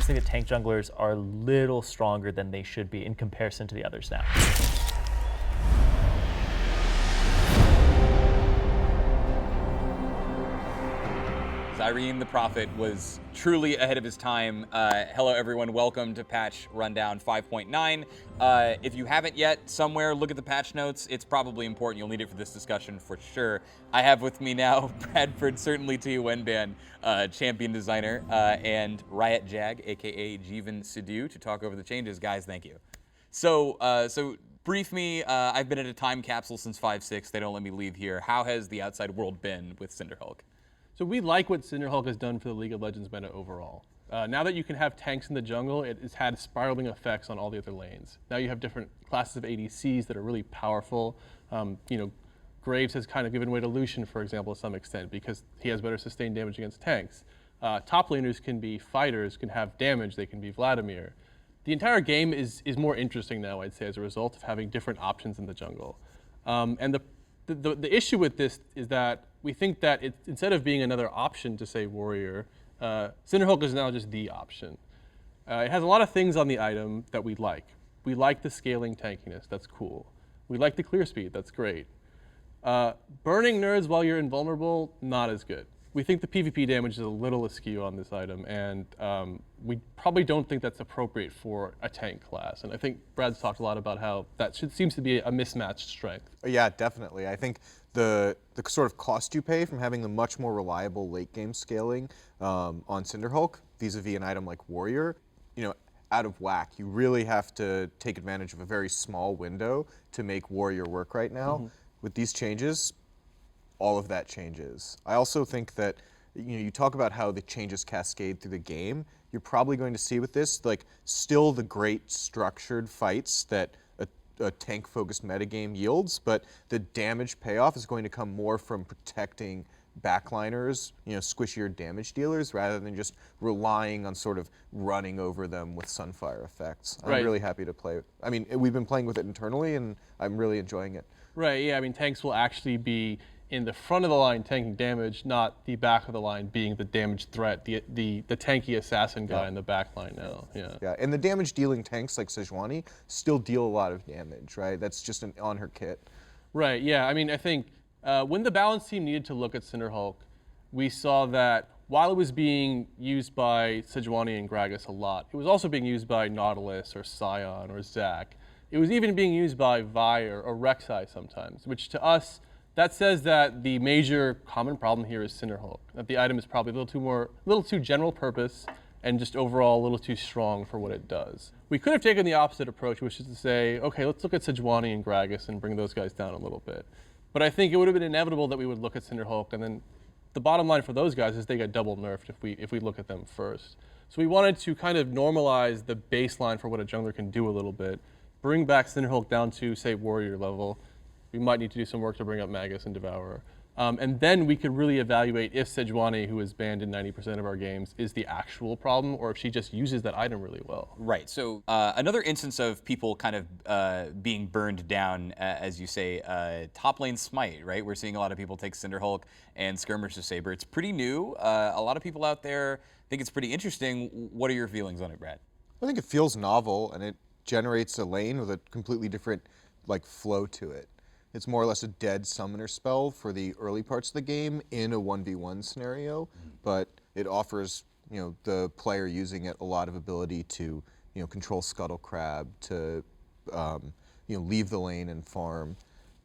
just think that tank junglers are a little stronger than they should be in comparison to the others now. Irene the Prophet was truly ahead of his time. Hello everyone, welcome to patch rundown 5.9. If you haven't yet, somewhere look at the patch notes. It's probably important, you'll need it for this discussion for sure. I have with me now Bradford CertainlyT Wenban, champion designer, and Riot Jag, aka Jeevan Sidhu, to talk over the changes. Guys, thank you. So brief me, I've been at a time capsule since 5.6, they don't let me leave here. How has the outside world been with Cinderhulk? So we like what Cinderhulk has done for the League of Legends meta overall. Now that you can have tanks in the jungle, it has had spiraling effects on all the other lanes. Now you have different classes of ADCs that are really powerful. Graves has kind of given way to Lucian, for example, to some extent, because he has better sustained damage against tanks. Top laners can be fighters, can have damage, they can be Vladimir. The entire game is more interesting now, I'd say, as a result of having different options in the jungle. And the issue with this is that we think that instead of being another option to, say, Warrior, Cinderhulk is now just the option. It has a lot of things on the item that we like. We like the scaling tankiness, that's cool. We like the clear speed, that's great. Burning nerds while you're invulnerable, not as good. We think the PvP damage is a little askew on this item, and we probably don't think that's appropriate for a tank class. And I think Brad's talked a lot about how that seems to be a mismatched strength. Yeah, definitely. I think the sort of cost you pay from having the much more reliable late game scaling on Cinderhulk vis-a-vis an item like Warrior, out of whack. You really have to take advantage of a very small window to make Warrior work right now. Mm-hmm. With these changes, all of that changes. I also think that you talk about how the changes cascade through the game. You're probably going to see with this, still the great structured fights that a tank-focused metagame yields, but the damage payoff is going to come more from protecting backliners, squishier damage dealers, rather than just relying on sort of running over them with Sunfire effects. I'm really happy to play. I mean, we've been playing with it internally, and I'm really enjoying it. Right, yeah, I mean, tanks will actually be in the front of the line tanking damage, not the back of the line being the damage threat, the tanky assassin guy in the back line now. Yeah, and the damage dealing tanks like Sejuani still deal a lot of damage, right? That's just on her kit. Right, yeah, I mean, I think when the balance team needed to look at Cinderhulk, we saw that while it was being used by Sejuani and Gragas a lot, it was also being used by Nautilus or Scion or Zac. It was even being used by Vi or Rek'Sai sometimes, which to us, that says that the major common problem here is Cinderhulk, that the item is probably a little too general purpose and just overall a little too strong for what it does. We could have taken the opposite approach, which is to say, okay, let's look at Sejuani and Gragas and bring those guys down a little bit. But I think it would have been inevitable that we would look at Cinderhulk, and then the bottom line for those guys is they get double nerfed if we look at them first. So we wanted to kind of normalize the baseline for what a jungler can do a little bit, bring back Cinderhulk down to, say, Warrior level. We might need to do some work to bring up Magus and Devourer. And then we could really evaluate if Sejuani, who is banned in 90% of our games, is the actual problem, or if she just uses that item really well. Right, so another instance of people kind of being burned down, as you say, top lane Smite, right? We're seeing a lot of people take Cinderhulk and Skirmisher Saber. It's pretty new. A lot of people out there think it's pretty interesting. What are your feelings on it, Brad? I think it feels novel, and it generates a lane with a completely different flow to it. It's more or less a dead summoner spell for the early parts of the game in a 1v1 scenario, but it offers the player using it a lot of ability to control Scuttle Crab, to leave the lane and farm.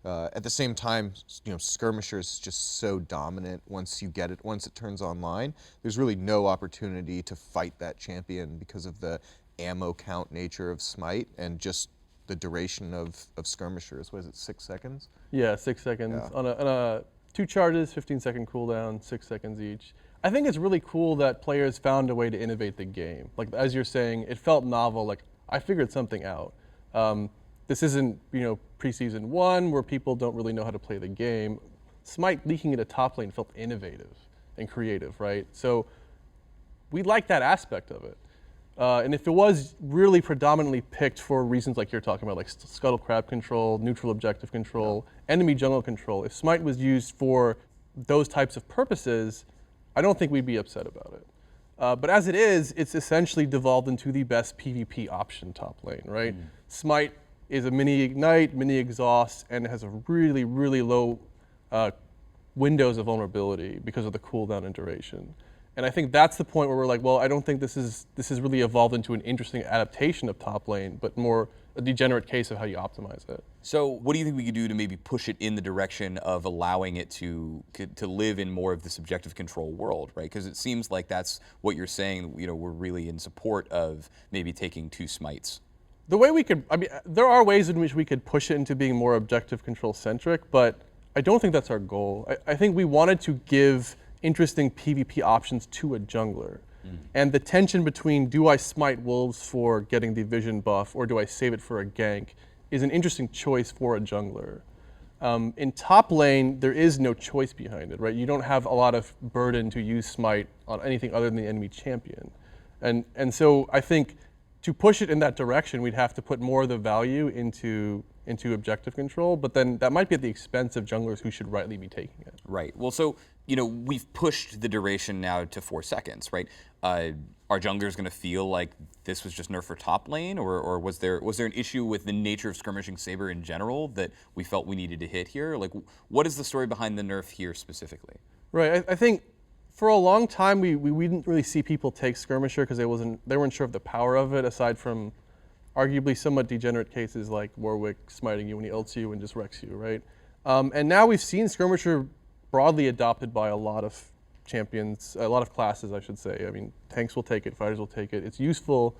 At the same time, Skirmisher is just so dominant once it turns online. There's really no opportunity to fight that champion because of the ammo count nature of Smite and just the duration of Skirmishers. What is it, 6 seconds? Yeah, 6 seconds. Yeah. On a 2 charges, 15-second cooldown, 6 seconds each. I think it's really cool that players found a way to innovate the game. As you're saying, it felt novel, I figured something out. This isn't, preseason 1 where people don't really know how to play the game. Smite leaking into top lane felt innovative and creative, right? So we like that aspect of it. And if it was really predominantly picked for reasons like you're talking about, like Scuttle Crab control, neutral objective control, enemy jungle control, if Smite was used for those types of purposes, I don't think we'd be upset about it. But as it is, it's essentially devolved into the best PvP option top lane, right? Smite is a mini ignite, mini exhaust, and it has a really, really low windows of vulnerability because of the cooldown and duration. And I think that's the point where we're like, well, I don't think this is really evolved into an interesting adaptation of top lane, but more a degenerate case of how you optimize it. So what do you think we could do to maybe push it in the direction of allowing it to live in more of the subjective control world, right? Because it seems like that's what you're saying, we're really in support of maybe taking 2 smites. The way we could, there are ways in which we could push it into being more objective control centric, but I don't think that's our goal. I think we wanted to give interesting PvP options to a jungler. And the tension between, do I smite wolves for getting the vision buff or do I save it for a gank, is an interesting choice for a jungler. In top lane, there is no choice behind it, right? You don't have a lot of burden to use smite on anything other than the enemy champion. And so I think to push it in that direction, we'd have to put more of the value into objective control, but then that might be at the expense of junglers who should rightly be taking it. Right. Well, so, we've pushed the duration now to 4 seconds, right? Are junglers going to feel like this was just nerf for top lane, or was there an issue with the nature of skirmishing Saber in general that we felt we needed to hit here? Like, what is the story behind the nerf here specifically? Right. I think for a long time we didn't really see people take skirmisher because they weren't sure of the power of it, aside from arguably somewhat degenerate cases like Warwick smiting you when he ults you and just wrecks you, right? And now we've seen skirmisher broadly adopted by a lot of champions, a lot of classes, I should say. I mean, tanks will take it, fighters will take it. It's useful.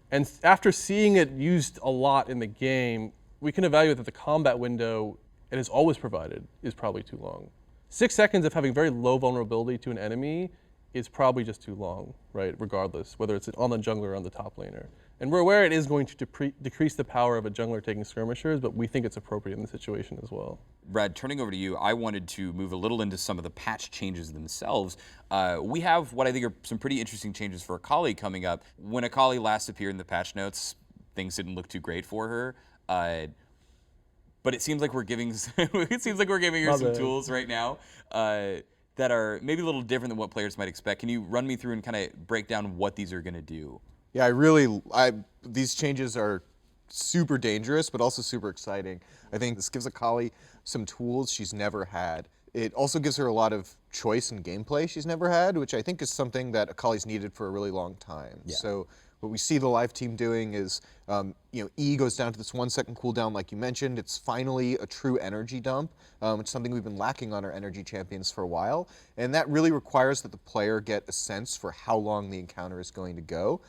And after seeing it used a lot in the game, we can evaluate that the combat window it has always provided is probably too long. 6 seconds of having very low vulnerability to an enemy is probably just too long, right? Regardless, whether it's on the jungler or on the top laner. And we're aware it is going to decrease the power of a jungler taking skirmishers, but we think it's appropriate in the situation as well. Brad, turning over to you, I wanted to move a little into some of the patch changes themselves. We have what I think are some pretty interesting changes for Akali coming up. When Akali last appeared in the patch notes, things didn't look too great for her. But it seems like we're giving her some tools right now that are maybe a little different than what players might expect. Can you run me through and kind of break down what these are going to do? Yeah, these changes are super dangerous, but also super exciting. I think this gives Akali some tools she's never had. It also gives her a lot of choice in gameplay she's never had, which I think is something that Akali's needed for a really long time. Yeah. So what we see the live team doing is, E goes down to this 1 second cooldown, like you mentioned. It's finally a true energy dump, which is something we've been lacking on our energy champions for a while. And that really requires that the player get a sense for how long the encounter is going to go,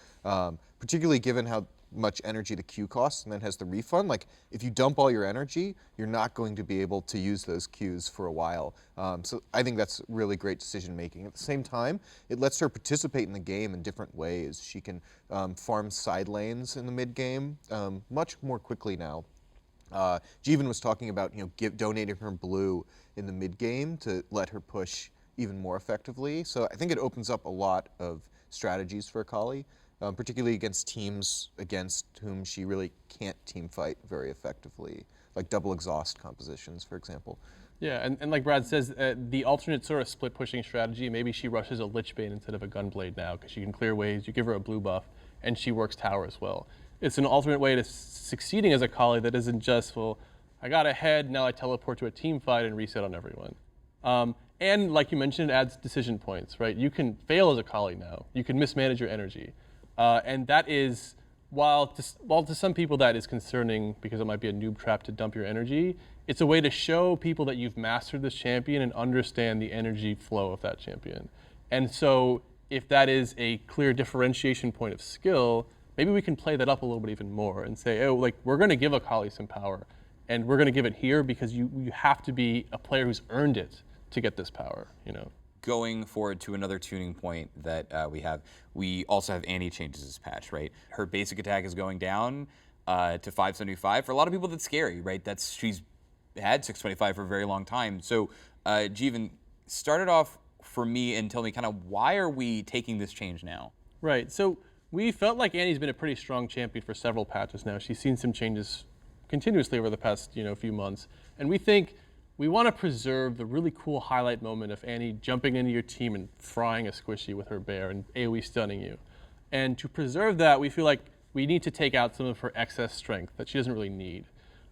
particularly given how much energy the Q costs and then has the refund. Like, if you dump all your energy, you're not going to be able to use those Qs for a while. So I think that's really great decision making. At the same time, it lets her participate in the game in different ways. She can farm side lanes in the mid game much more quickly now. Jeevan was talking about donating her blue in the mid game to let her push even more effectively. So I think it opens up a lot of strategies for Akali. Particularly against teams against whom she really can't team fight very effectively, like double exhaust compositions, for example. Yeah, and like Brad says, the alternate sort of split pushing strategy, maybe she rushes a Lich Bane instead of a Gunblade now, because she can clear waves, you give her a blue buff, and she works tower as well. It's an alternate way to succeeding as a Akali that isn't just, well, I got ahead, now I teleport to a team fight and reset on everyone. And like you mentioned, it adds decision points, right? You can fail as a Akali now. You can mismanage your energy. And that is, while to some people that is concerning because it might be a noob trap to dump your energy, it's a way to show people that you've mastered this champion and understand the energy flow of that champion. And so if that is a clear differentiation point of skill, maybe we can play that up a little bit even more and say, oh, like, we're going to give Akali some power, and we're going to give it here because you have to be a player who's earned it to get this power, Going forward to another tuning point that we also have Annie changes this patch, right? Her basic attack is going down to 575. For a lot of people, that's scary, right? She's had 625 for a very long time. So, Jeevan, start it off for me and tell me kind of why are we taking this change now? Right. So we felt like Annie's been a pretty strong champion for several patches now. She's seen some changes continuously over the past few months, and we think we want to preserve the really cool highlight moment of Annie jumping into your team and frying a squishy with her bear and AoE stunning you. And to preserve that, we feel like we need to take out some of her excess strength that she doesn't really need.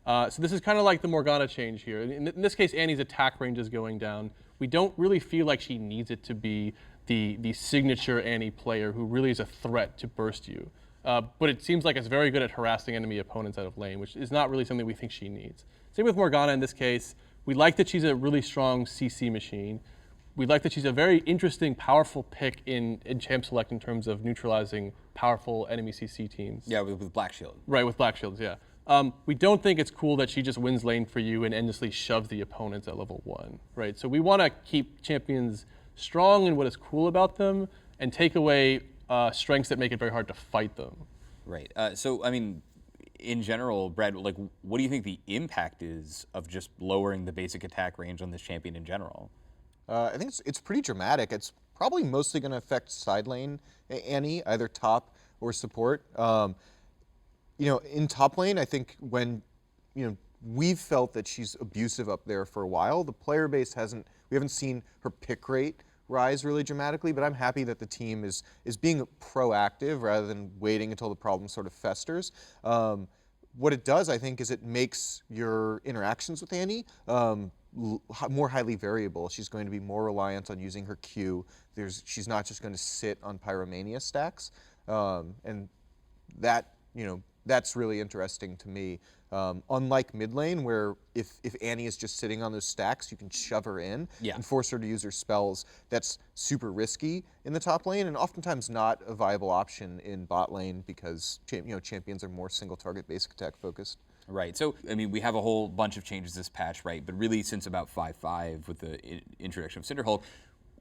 So this is kind of like the Morgana change here. In this case, Annie's attack range is going down. We don't really feel like she needs it to be the signature Annie player who really is a threat to burst you. But it seems like it's very good at harassing enemy opponents out of lane, which is not really something we think she needs. Same with Morgana in this case. We like that she's a really strong CC machine. We like that she's a very interesting, powerful pick in Champ Select in terms of neutralizing powerful enemy CC teams. Yeah, with Black Shield. Right, with Black Shields, yeah. We don't think it's cool that she just wins lane for you and endlessly shoves the opponents at level 1, right? So we want to keep champions strong in what is cool about them and take away strengths that make it very hard to fight them. Right. So, I mean, in general, Brad, like, what do you think the impact is of just lowering the basic attack range on this champion in general? I think it's pretty dramatic. It's probably mostly going to affect side lane Annie, either top or support. In top lane, I think when, we've felt that she's abusive up there for a while. The player base we haven't seen her pick rate rise really dramatically, but I'm happy that the team is being proactive rather than waiting until the problem sort of festers. What it does, I think, is it makes your interactions with Annie more highly variable. She's going to be more reliant on using her Q. She's not just going to sit on Pyromania stacks, and that, that's really interesting to me. Unlike mid lane, where if Annie is just sitting on those stacks, you can shove her in and force her to use her spells. That's super risky in the top lane, and oftentimes not a viable option in bot lane because champions are more single target basic attack focused. Right. So, I mean, we have a whole bunch of changes this patch, right? But really, since about 5.5 with the introduction of Cinderhulk,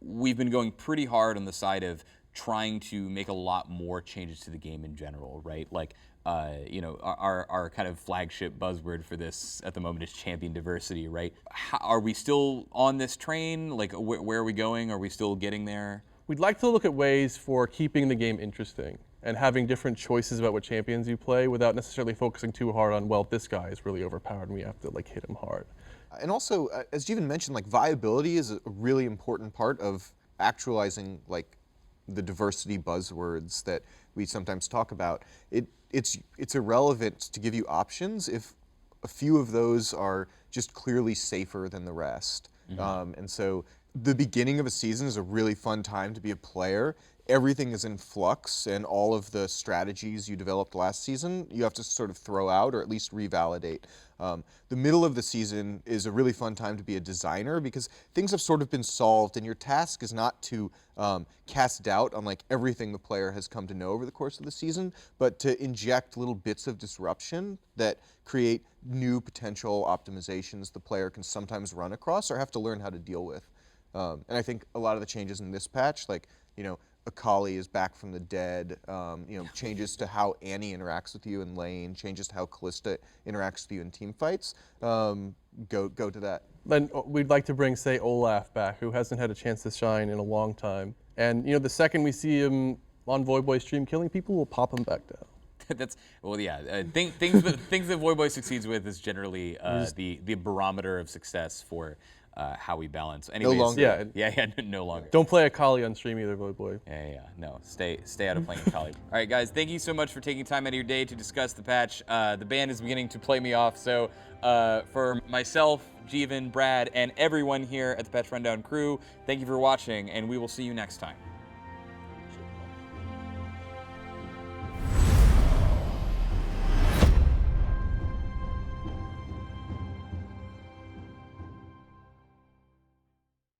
we've been going pretty hard on the side of trying to make a lot more changes to the game in general, right? Like, our kind of flagship buzzword for this at the moment is champion diversity, right? Are we still on this train? Like, where are we going? Are we still getting there? We'd like to look at ways for keeping the game interesting and having different choices about what champions you play without necessarily focusing too hard on, well, this guy is really overpowered and we have to hit him hard. And also, as Jeevan mentioned, viability is a really important part of actualizing the diversity buzzwords that we sometimes talk about. It's irrelevant to give you options if a few of those are just clearly safer than the rest. And so the beginning of a season is a really fun time to be a player. Everything is in flux, and all of the strategies you developed last season, you have to sort of throw out or at least revalidate. The middle of the season is a really fun time to be a designer because things have sort of been solved, and your task is not to cast doubt on everything the player has come to know over the course of the season, but to inject little bits of disruption that create new potential optimizations the player can sometimes run across or have to learn how to deal with. And I think a lot of the changes in this patch, Akali is back from the dead, changes to how Annie interacts with you in lane, changes to how Kalista interacts with you in team fights, go to that. Then we'd like to bring, say, Olaf back, who hasn't had a chance to shine in a long time. And, the second we see him on Voyboy stream killing people, we'll pop him back down. Things that Voyboy succeeds with is generally the barometer of success for how we balance. Anyways, no longer. No longer. Don't play Akali on stream either, boy. No, stay out of playing Akali. All right, guys, thank you so much for taking time out of your day to discuss the patch. The band is beginning to play me off, so for myself, Jeevan, Brad, and everyone here at the Patch Rundown crew, thank you for watching, and we will see you next time.